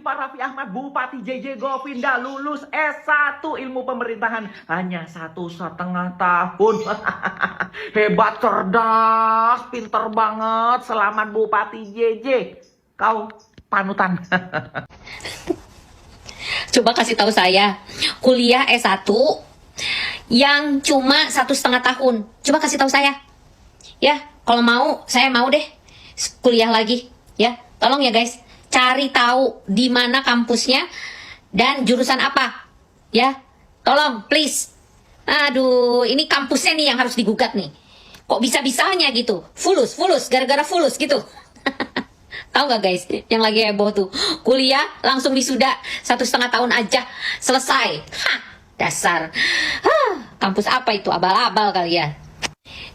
Pak Raffi Ahmad, Bupati JJ Govinda, lulus S1 ilmu pemerintahan hanya 1,5 tahun. Hebat, cerdas, pinter banget. Selamat Bupati JJ. Kau panutan. Coba kasih tahu saya, kuliah S1 yang cuma 1,5 tahun. Coba kasih tahu saya. Ya, kalau mau, saya mau deh kuliah lagi. Ya, tolong ya guys, cari tahu di mana kampusnya dan jurusan apa. Ya, tolong, please. Aduh, ini kampusnya nih yang harus digugat nih. Kok bisa-bisanya gitu? Fulus, gara-gara fulus gitu. Tahu nggak guys, yang lagi heboh tuh, kuliah langsung wisuda 1,5 tahun aja selesai. Hah, dasar. Kampus apa itu? Abal-abal kali ya.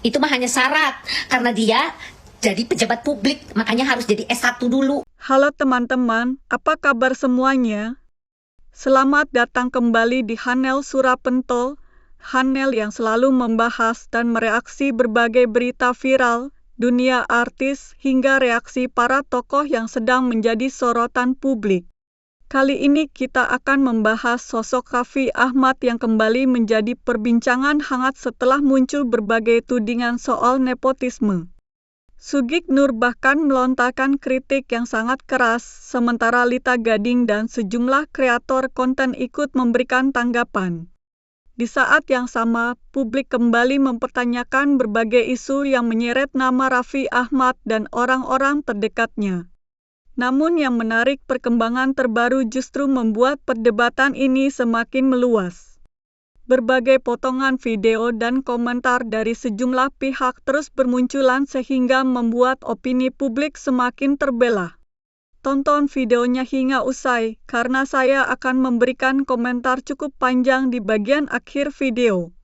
Itu mah hanya syarat karena dia jadi pejabat publik, makanya harus jadi S1 dulu. Halo teman-teman, apa kabar semuanya? Selamat datang kembali di Hanel Surapento, Hanel yang selalu membahas dan mereaksi berbagai berita viral, dunia artis, hingga reaksi para tokoh yang sedang menjadi sorotan publik. Kali ini kita akan membahas sosok Raffi Ahmad yang kembali menjadi perbincangan hangat setelah muncul berbagai tudingan soal nepotisme. Sugik Nur bahkan melontarkan kritik yang sangat keras, sementara Lita Gading dan sejumlah kreator konten ikut memberikan tanggapan. Di saat yang sama, publik kembali mempertanyakan berbagai isu yang menyeret nama Raffi Ahmad dan orang-orang terdekatnya. Namun yang menarik, perkembangan terbaru justru membuat perdebatan ini semakin meluas. Berbagai potongan video dan komentar dari sejumlah pihak terus bermunculan sehingga membuat opini publik semakin terbelah. Tonton videonya hingga usai, karena saya akan memberikan komentar cukup panjang di bagian akhir video.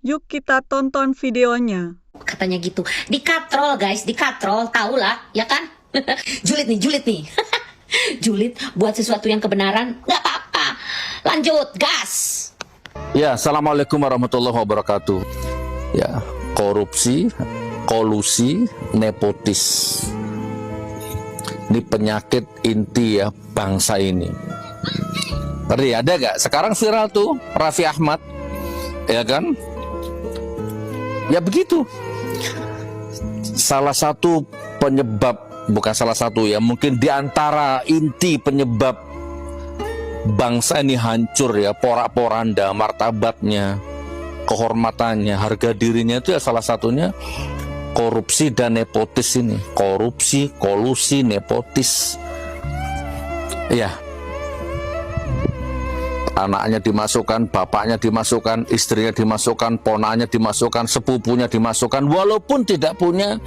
Yuk kita tonton videonya. Katanya gitu, dikatrol guys, dikatrol, tahulah, ya kan? Julid nih. Julid buat sesuatu yang kebenaran, nggak apa-apa. Lanjut, gas. Ya, assalamualaikum warahmatullahi wabarakatuh. Ya, korupsi, kolusi, nepotis. Ini penyakit inti ya bangsa ini. Tadi ada gak? Sekarang viral tuh Raffi Ahmad, ya kan? Ya begitu. Salah satu penyebab, bukan salah satu ya, mungkin diantara inti penyebab bangsa ini hancur ya, porak-poranda, martabatnya, kehormatannya, harga dirinya itu ya salah satunya korupsi dan nepotis ini. Korupsi, kolusi, nepotis. Ya. Anaknya dimasukkan, bapaknya dimasukkan, istrinya dimasukkan, ponaknya dimasukkan, sepupunya dimasukkan, walaupun tidak punya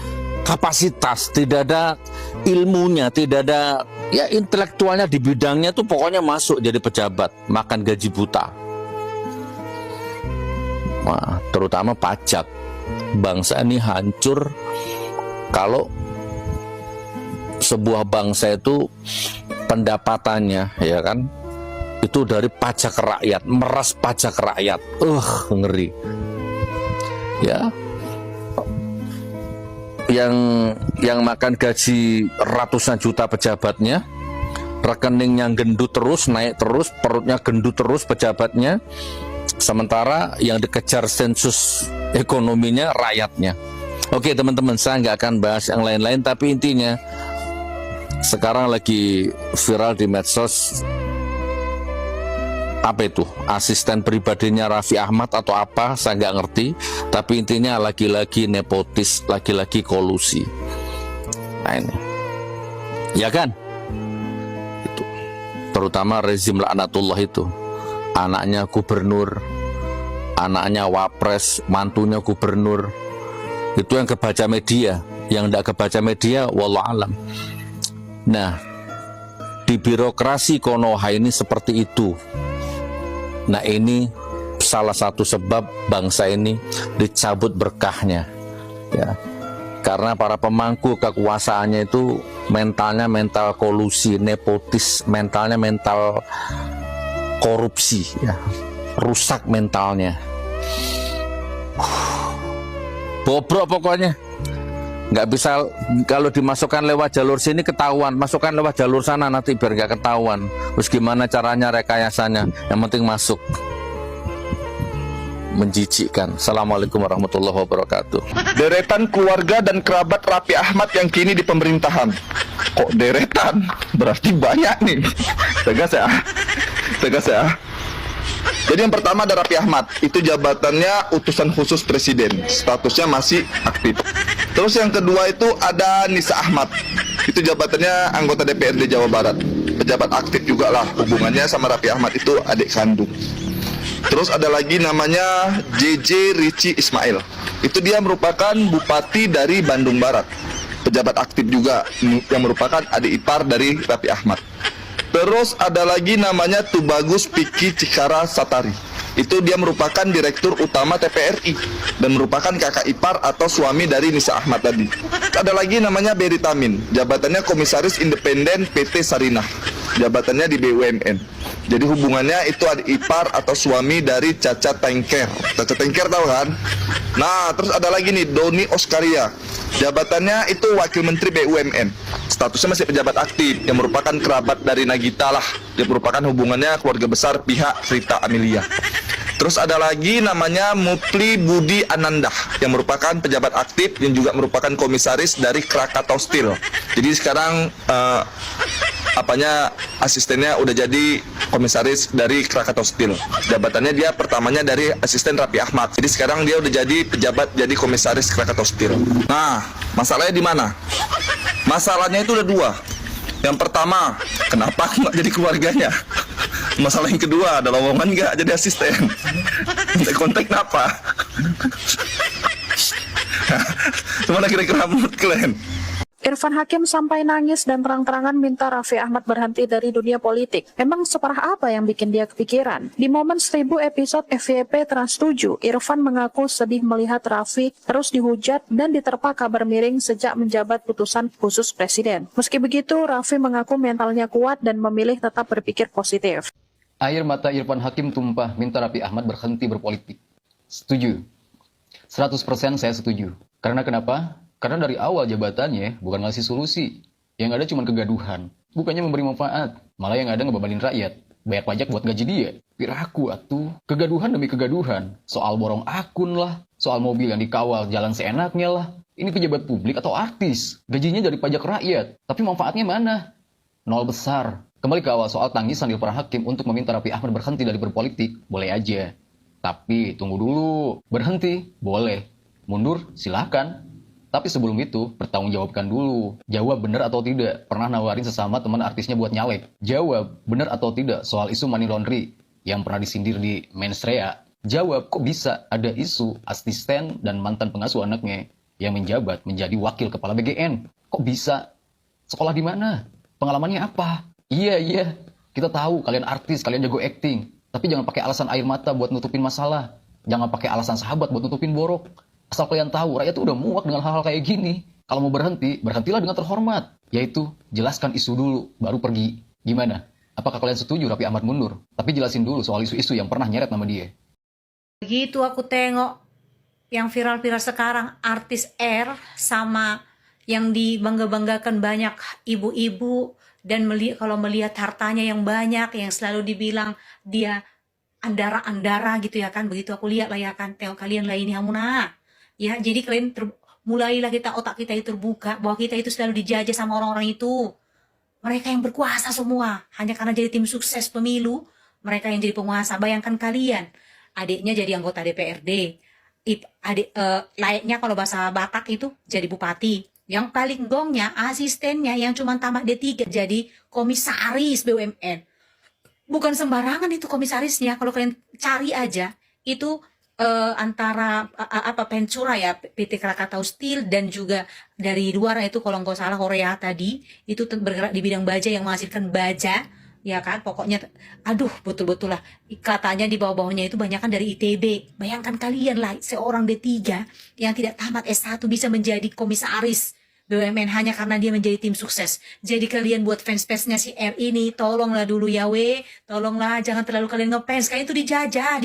kapasitas, tidak ada ilmunya, tidak ada ya intelektualnya di bidangnya tuh pokoknya masuk jadi pejabat, makan gaji buta. Nah, terutama pajak. Bangsa ini hancur kalau sebuah bangsa itu pendapatannya, ya kan, itu dari pajak rakyat, meras pajak rakyat. Ngeri. Ya. Yang makan gaji ratusan juta pejabatnya, rekeningnya gendut terus, naik terus, perutnya gendut terus pejabatnya, sementara yang dikejar sensus ekonominya rakyatnya. Oke teman-teman, saya nggak akan bahas yang lain-lain, tapi intinya sekarang lagi viral di medsos, apa itu, asisten pribadinya Raffi Ahmad atau apa, saya nggak ngerti, tapi intinya lagi-lagi nepotis, lagi-lagi kolusi. Nah ini, ya kan, itu terutama rezim laknatullah itu, anaknya gubernur, anaknya wapres, mantunya gubernur, itu yang kebaca media. Yang tidak kebaca media, wallahu alam. Nah, di birokrasi Konoha ini seperti itu. Nah ini salah satu sebab bangsa ini dicabut berkahnya, ya, karena para pemangku kekuasaannya itu mentalnya mental kolusi, nepotis, mentalnya mental korupsi, ya, rusak mentalnya, bobrok pokoknya. Nggak bisa, kalau dimasukkan lewat jalur sini ketahuan, masukkan lewat jalur sana nanti biar nggak ketahuan. Terus gimana caranya rekayasanya? Yang penting masuk. Menjijikkan. Assalamualaikum warahmatullahi wabarakatuh. Deretan keluarga dan kerabat Raffi Ahmad yang kini di pemerintahan. Kok deretan? Berarti banyak nih. Tegas ya? Tegas ya? Jadi yang pertama ada Raffi Ahmad, itu jabatannya utusan khusus presiden, statusnya masih aktif. Terus yang kedua itu ada Nisa Ahmad, itu jabatannya anggota DPRD Jawa Barat, pejabat aktif juga lah, hubungannya sama Raffi Ahmad itu adik kandung. Terus ada lagi namanya JJ Rici Ismail, itu dia merupakan bupati dari Bandung Barat, pejabat aktif juga yang merupakan adik ipar dari Raffi Ahmad. Terus ada lagi namanya Tubagus Piki Cikara Satari. Itu dia merupakan direktur utama TPRI dan merupakan kakak ipar atau suami dari Nisa Ahmad tadi. Ada lagi namanya Beri Tamin, jabatannya Komisaris Independen PT Sarinah, jabatannya di BUMN. Jadi hubungannya itu adik ipar atau suami dari Caca Tengker. Caca Tengker tahu kan? Nah, terus ada lagi nih Doni Oskaria, jabatannya itu Wakil Menteri BUMN. Statusnya masih pejabat aktif yang merupakan kerabat dari Nagita lah. Dia merupakan hubungannya keluarga besar pihak Rita Amelia. Terus ada lagi namanya Mupli Budi Anandah yang merupakan pejabat aktif yang juga merupakan komisaris dari Krakatau Steel. Jadi sekarang asistennya udah jadi komisaris dari Krakatau Steel. Jabatannya dia pertamanya dari asisten Raffi Ahmad. Jadi sekarang dia udah jadi pejabat jadi komisaris Krakatau Steel. Nah, masalahnya di mana? Masalahnya itu ada dua. Yang pertama, kenapa aku nggak jadi keluarganya? Masalah yang kedua, ada lowongan nggak jadi asisten? Kontak kenapa? Gimana kira-kira menurut kalian? Irfan Hakim sampai nangis dan terang-terangan minta Raffi Ahmad berhenti dari dunia politik. Emang separah apa yang bikin dia kepikiran? Di momen 1000 episode FYP Trans 7, Irfan mengaku sedih melihat Raffi terus dihujat dan diterpa kabar miring sejak menjabat putusan khusus presiden. Meski begitu, Raffi mengaku mentalnya kuat dan memilih tetap berpikir positif. Air mata Irfan Hakim tumpah minta Raffi Ahmad berhenti berpolitik. Setuju. 100% saya setuju. Karena kenapa? Karena dari awal jabatannya bukan ngasih solusi. Yang ada cuma kegaduhan. Bukannya memberi manfaat. Malah yang ada ngebebanin rakyat. Bayar pajak buat gaji dia. Piraku atuh. Kegaduhan demi kegaduhan. Soal borong akun lah. Soal mobil yang dikawal jalan seenaknya lah. Ini pejabat publik atau artis? Gajinya dari pajak rakyat. Tapi manfaatnya mana? Nol besar. Kembali ke awal soal tangisan Irfan Hakim untuk meminta Raffi Ahmad berhenti dari berpolitik. Boleh aja. Tapi tunggu dulu. Berhenti? Boleh. Mundur? Silahkan. Tapi sebelum itu, pertanggungjawabkan dulu. Jawab benar atau tidak. Pernah nawarin sesama teman artisnya buat nyalek. Jawab benar atau tidak soal isu money laundry yang pernah disindir di Mensrea. Jawab kok bisa ada isu asisten dan mantan pengasuh anaknya yang menjabat menjadi wakil kepala BGN. Kok bisa? Sekolah di mana? Pengalamannya apa? Iya. Kita tahu kalian artis, kalian jago acting. Tapi jangan pakai alasan air mata buat nutupin masalah. Jangan pakai alasan sahabat buat nutupin borok. Asal kalian tahu, rakyat tuh udah muak dengan hal-hal kayak gini. Kalau mau berhenti, berhentilah dengan terhormat. Yaitu, jelaskan isu dulu, baru pergi. Gimana? Apakah kalian setuju Raffi Ahmad mundur? Tapi jelasin dulu soal isu-isu yang pernah nyeret nama dia. Begitu aku tengok yang viral-viral sekarang, artis R sama yang dibangga-banggakan banyak ibu-ibu. Dan kalau melihat hartanya yang banyak, yang selalu dibilang dia andara-andara gitu ya kan. Begitu aku lihat lah ya kan, tengok kalian lah ini Hamuna. Ya, jadi kalian mulailah otak kita itu terbuka bahwa kita itu selalu dijajah sama orang-orang itu. Mereka yang berkuasa semua, hanya karena jadi tim sukses pemilu, mereka yang jadi penguasa. Bayangkan kalian, adiknya jadi anggota DPRD, layaknya kalau bahasa Batak itu jadi bupati. Yang paling gongnya, asistennya yang cuma tamat D3 jadi komisaris BUMN. Bukan sembarangan itu komisarisnya, kalau kalian cari aja, itu antara Pensura ya, PT Krakatau Steel dan juga dari luar itu kalau nggak salah Korea tadi itu bergerak di bidang baja yang menghasilkan baja ya kan, pokoknya aduh betul-betul lah katanya di bawah-bawahnya itu banyak kan dari ITB. Bayangkan kalian lah seorang D3 yang tidak tamat S1 bisa menjadi komisaris BUMN hanya karena dia menjadi tim sukses. Jadi kalian buat fans-fansnya si R ini, tolonglah dulu ya tolonglah jangan terlalu kalian ngefans, kalian itu dijajah.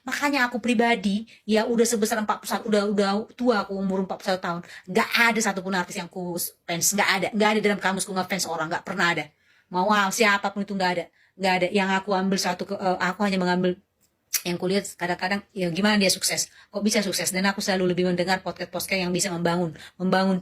Makanya aku pribadi ya udah sebesar 41, udah tua aku umur 41 tahun, nggak ada satupun artis yang ku fans, nggak ada dalam kamusku ngefans orang, nggak pernah ada. Mau siapapun itu nggak ada. Yang aku ambil aku hanya mengambil yang kulihat kadang-kadang ya gimana dia sukses, kok bisa sukses, dan aku selalu lebih mendengar podcast yang bisa membangun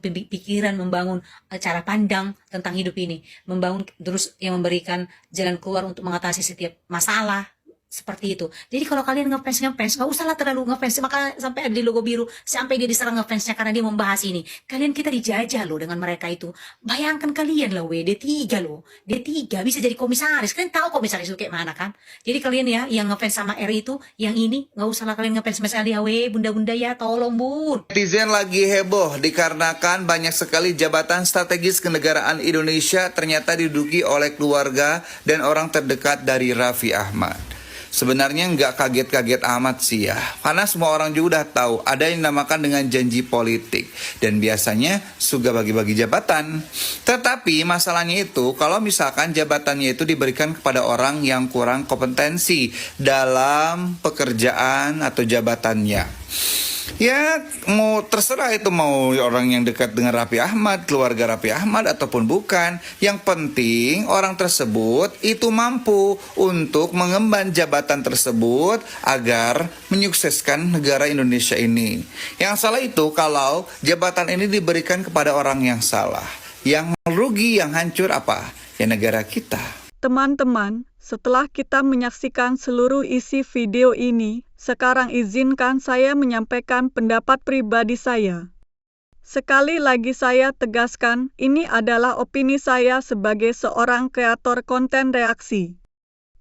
pikiran, membangun cara pandang tentang hidup ini, membangun terus yang memberikan jalan keluar untuk mengatasi setiap masalah seperti itu. Jadi kalau kalian ngefans nggak usahlah terlalu ngefans, maka sampai ada di logo biru, sampai dia diserang ngefansnya karena dia membahas ini. Kita dijajah loh dengan mereka itu. Bayangkan kalian lah D3 loh, D3 bisa jadi komisaris. Kalian tahu komisaris itu kayak mana kan? Jadi kalian ya yang ngefans sama R itu, yang ini nggak usahlah kalian ngefans sama dia, bunda-bunda ya, tolong bun. Netizen lagi heboh dikarenakan banyak sekali jabatan strategis kenegaraan Indonesia ternyata diduduki oleh keluarga dan orang terdekat dari Raffi Ahmad. Sebenarnya nggak kaget-kaget amat sih ya, karena semua orang juga udah tahu ada yang dinamakan dengan janji politik, dan biasanya suka bagi-bagi jabatan. Tetapi masalahnya itu kalau misalkan jabatannya itu diberikan kepada orang yang kurang kompetensi dalam pekerjaan atau jabatannya. Ya mau terserah itu mau orang yang dekat dengan Raffi Ahmad, keluarga Raffi Ahmad ataupun bukan. Yang penting orang tersebut itu mampu untuk mengemban jabatan tersebut agar menyukseskan negara Indonesia ini. Yang salah itu kalau jabatan ini diberikan kepada orang yang salah. Yang merugi, yang hancur apa? Ya negara kita. Teman-teman, setelah kita menyaksikan seluruh isi video ini, sekarang izinkan saya menyampaikan pendapat pribadi saya. Sekali lagi saya tegaskan, ini adalah opini saya sebagai seorang kreator konten reaksi.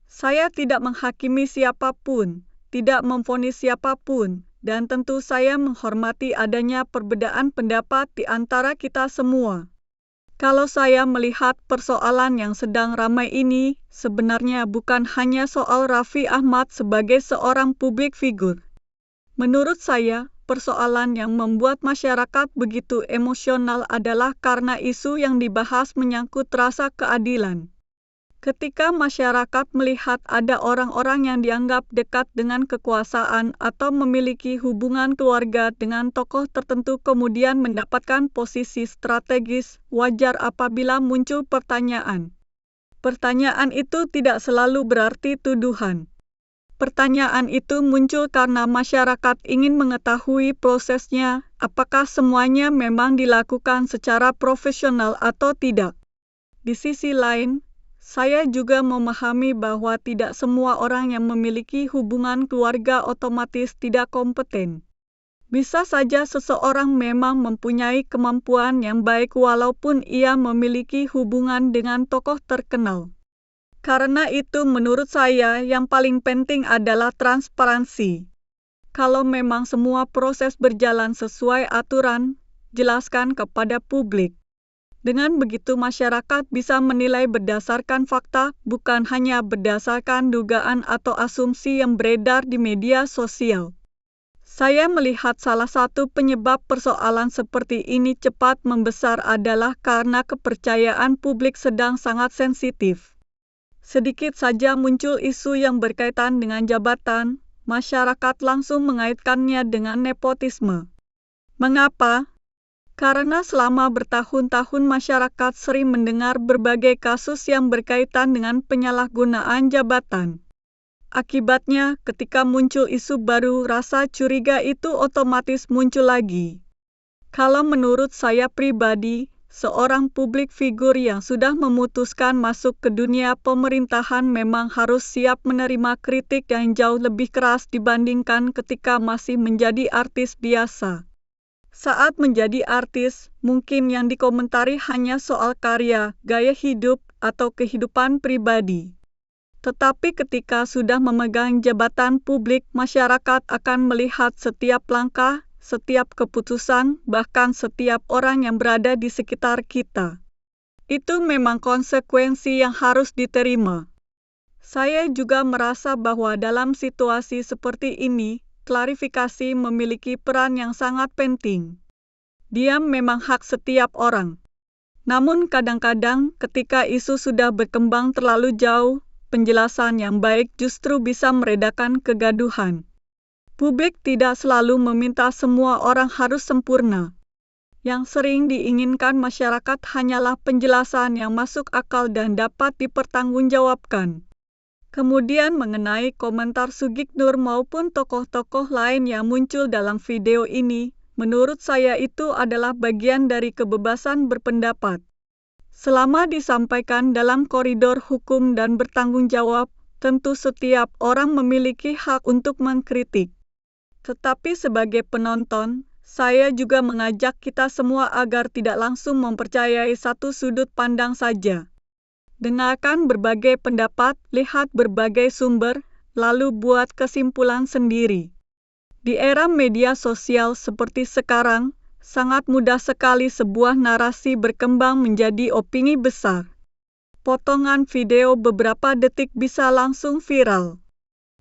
Saya tidak menghakimi siapapun, tidak memvonis siapapun, dan tentu saya menghormati adanya perbedaan pendapat di antara kita semua. Kalau saya melihat persoalan yang sedang ramai ini, sebenarnya bukan hanya soal Raffi Ahmad sebagai seorang publik figur. Menurut saya, persoalan yang membuat masyarakat begitu emosional adalah karena isu yang dibahas menyangkut rasa keadilan. Ketika masyarakat melihat ada orang-orang yang dianggap dekat dengan kekuasaan atau memiliki hubungan keluarga dengan tokoh tertentu kemudian mendapatkan posisi strategis, wajar apabila muncul pertanyaan. Pertanyaan itu tidak selalu berarti tuduhan. Pertanyaan itu muncul karena masyarakat ingin mengetahui prosesnya, apakah semuanya memang dilakukan secara profesional atau tidak. Di sisi lain, saya juga memahami bahwa tidak semua orang yang memiliki hubungan keluarga otomatis tidak kompeten. Bisa saja seseorang memang mempunyai kemampuan yang baik walaupun ia memiliki hubungan dengan tokoh terkenal. Karena itu menurut saya yang paling penting adalah transparansi. Kalau memang semua proses berjalan sesuai aturan, jelaskan kepada publik. Dengan begitu masyarakat bisa menilai berdasarkan fakta, bukan hanya berdasarkan dugaan atau asumsi yang beredar di media sosial. Saya melihat salah satu penyebab persoalan seperti ini cepat membesar adalah karena kepercayaan publik sedang sangat sensitif. Sedikit saja muncul isu yang berkaitan dengan jabatan, masyarakat langsung mengaitkannya dengan nepotisme. Mengapa? Karena selama bertahun-tahun masyarakat sering mendengar berbagai kasus yang berkaitan dengan penyalahgunaan jabatan. Akibatnya, ketika muncul isu baru, rasa curiga itu otomatis muncul lagi. Kalau menurut saya pribadi, seorang publik figur yang sudah memutuskan masuk ke dunia pemerintahan memang harus siap menerima kritik yang jauh lebih keras dibandingkan ketika masih menjadi artis biasa. Saat menjadi artis, mungkin yang dikomentari hanya soal karya, gaya hidup, atau kehidupan pribadi. Tetapi ketika sudah memegang jabatan publik, masyarakat akan melihat setiap langkah, setiap keputusan, bahkan setiap orang yang berada di sekitar kita. Itu memang konsekuensi yang harus diterima. Saya juga merasa bahwa dalam situasi seperti ini, klarifikasi memiliki peran yang sangat penting. Diam memang hak setiap orang. Namun kadang-kadang ketika isu sudah berkembang terlalu jauh, penjelasan yang baik justru bisa meredakan kegaduhan. Publik tidak selalu meminta semua orang harus sempurna. Yang sering diinginkan masyarakat hanyalah penjelasan yang masuk akal dan dapat dipertanggungjawabkan. Kemudian mengenai komentar Sugiknur maupun tokoh-tokoh lain yang muncul dalam video ini, menurut saya itu adalah bagian dari kebebasan berpendapat. Selama disampaikan dalam koridor hukum dan bertanggung jawab, tentu setiap orang memiliki hak untuk mengkritik. Tetapi sebagai penonton, saya juga mengajak kita semua agar tidak langsung mempercayai satu sudut pandang saja. Dengarkan berbagai pendapat, lihat berbagai sumber, lalu buat kesimpulan sendiri. Di era media sosial seperti sekarang, sangat mudah sekali sebuah narasi berkembang menjadi opini besar. Potongan video beberapa detik bisa langsung viral.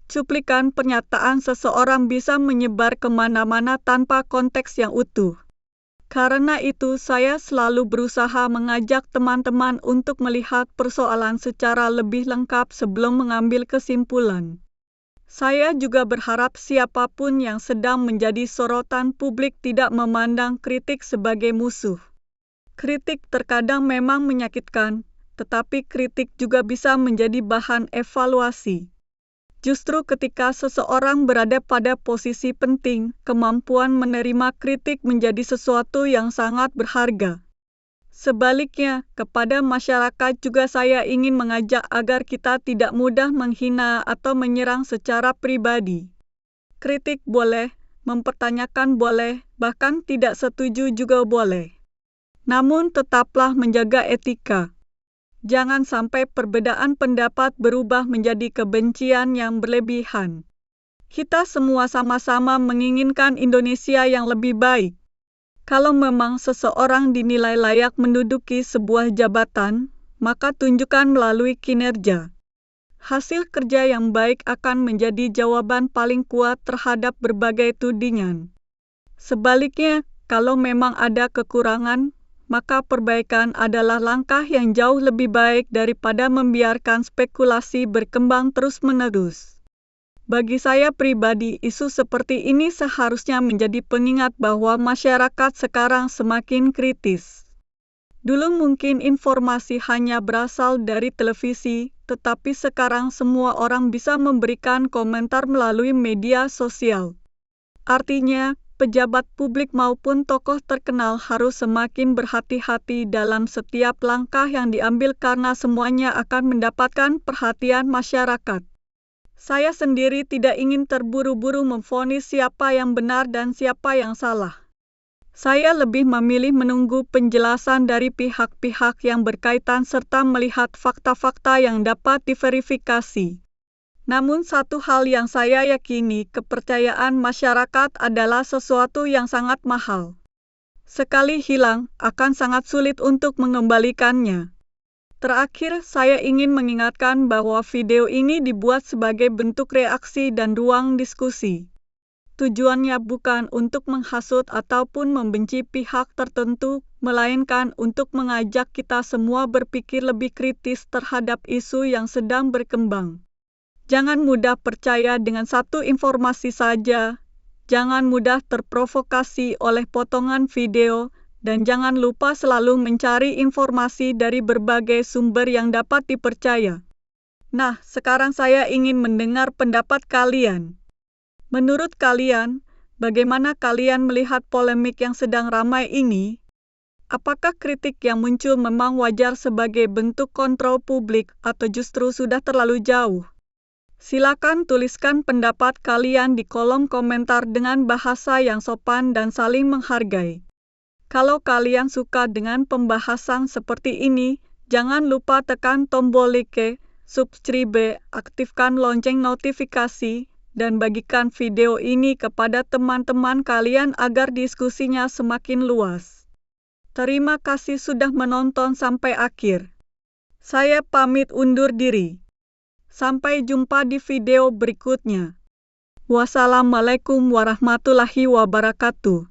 Cuplikan pernyataan seseorang bisa menyebar kemana-mana tanpa konteks yang utuh. Karena itu, saya selalu berusaha mengajak teman-teman untuk melihat persoalan secara lebih lengkap sebelum mengambil kesimpulan. Saya juga berharap siapapun yang sedang menjadi sorotan publik tidak memandang kritik sebagai musuh. Kritik terkadang memang menyakitkan, tetapi kritik juga bisa menjadi bahan evaluasi. Justru ketika seseorang berada pada posisi penting, kemampuan menerima kritik menjadi sesuatu yang sangat berharga. Sebaliknya, kepada masyarakat juga saya ingin mengajak agar kita tidak mudah menghina atau menyerang secara pribadi. Kritik boleh, mempertanyakan boleh, bahkan tidak setuju juga boleh. Namun tetaplah menjaga etika. Jangan sampai perbedaan pendapat berubah menjadi kebencian yang berlebihan. Kita semua sama-sama menginginkan Indonesia yang lebih baik. Kalau memang seseorang dinilai layak menduduki sebuah jabatan, maka tunjukkan melalui kinerja. Hasil kerja yang baik akan menjadi jawaban paling kuat terhadap berbagai tudingan. Sebaliknya, kalau memang ada kekurangan, maka perbaikan adalah langkah yang jauh lebih baik daripada membiarkan spekulasi berkembang terus-menerus. Bagi saya pribadi, isu seperti ini seharusnya menjadi pengingat bahwa masyarakat sekarang semakin kritis. Dulu mungkin informasi hanya berasal dari televisi, tetapi sekarang semua orang bisa memberikan komentar melalui media sosial. Artinya, pejabat publik maupun tokoh terkenal harus semakin berhati-hati dalam setiap langkah yang diambil karena semuanya akan mendapatkan perhatian masyarakat. Saya sendiri tidak ingin terburu-buru memvonis siapa yang benar dan siapa yang salah. Saya lebih memilih menunggu penjelasan dari pihak-pihak yang berkaitan serta melihat fakta-fakta yang dapat diverifikasi. Namun satu hal yang saya yakini, kepercayaan masyarakat adalah sesuatu yang sangat mahal. Sekali hilang, akan sangat sulit untuk mengembalikannya. Terakhir, saya ingin mengingatkan bahwa video ini dibuat sebagai bentuk reaksi dan ruang diskusi. Tujuannya bukan untuk menghasut ataupun membenci pihak tertentu, melainkan untuk mengajak kita semua berpikir lebih kritis terhadap isu yang sedang berkembang. Jangan mudah percaya dengan satu informasi saja, jangan mudah terprovokasi oleh potongan video, dan jangan lupa selalu mencari informasi dari berbagai sumber yang dapat dipercaya. Nah, sekarang saya ingin mendengar pendapat kalian. Menurut kalian, bagaimana kalian melihat polemik yang sedang ramai ini? Apakah kritik yang muncul memang wajar sebagai bentuk kontrol publik atau justru sudah terlalu jauh? Silakan tuliskan pendapat kalian di kolom komentar dengan bahasa yang sopan dan saling menghargai. Kalau kalian suka dengan pembahasan seperti ini, jangan lupa tekan tombol like, subscribe, aktifkan lonceng notifikasi, dan bagikan video ini kepada teman-teman kalian agar diskusinya semakin luas. Terima kasih sudah menonton sampai akhir. Saya pamit undur diri. Sampai jumpa di video berikutnya. Wassalamualaikum warahmatullahi wabarakatuh.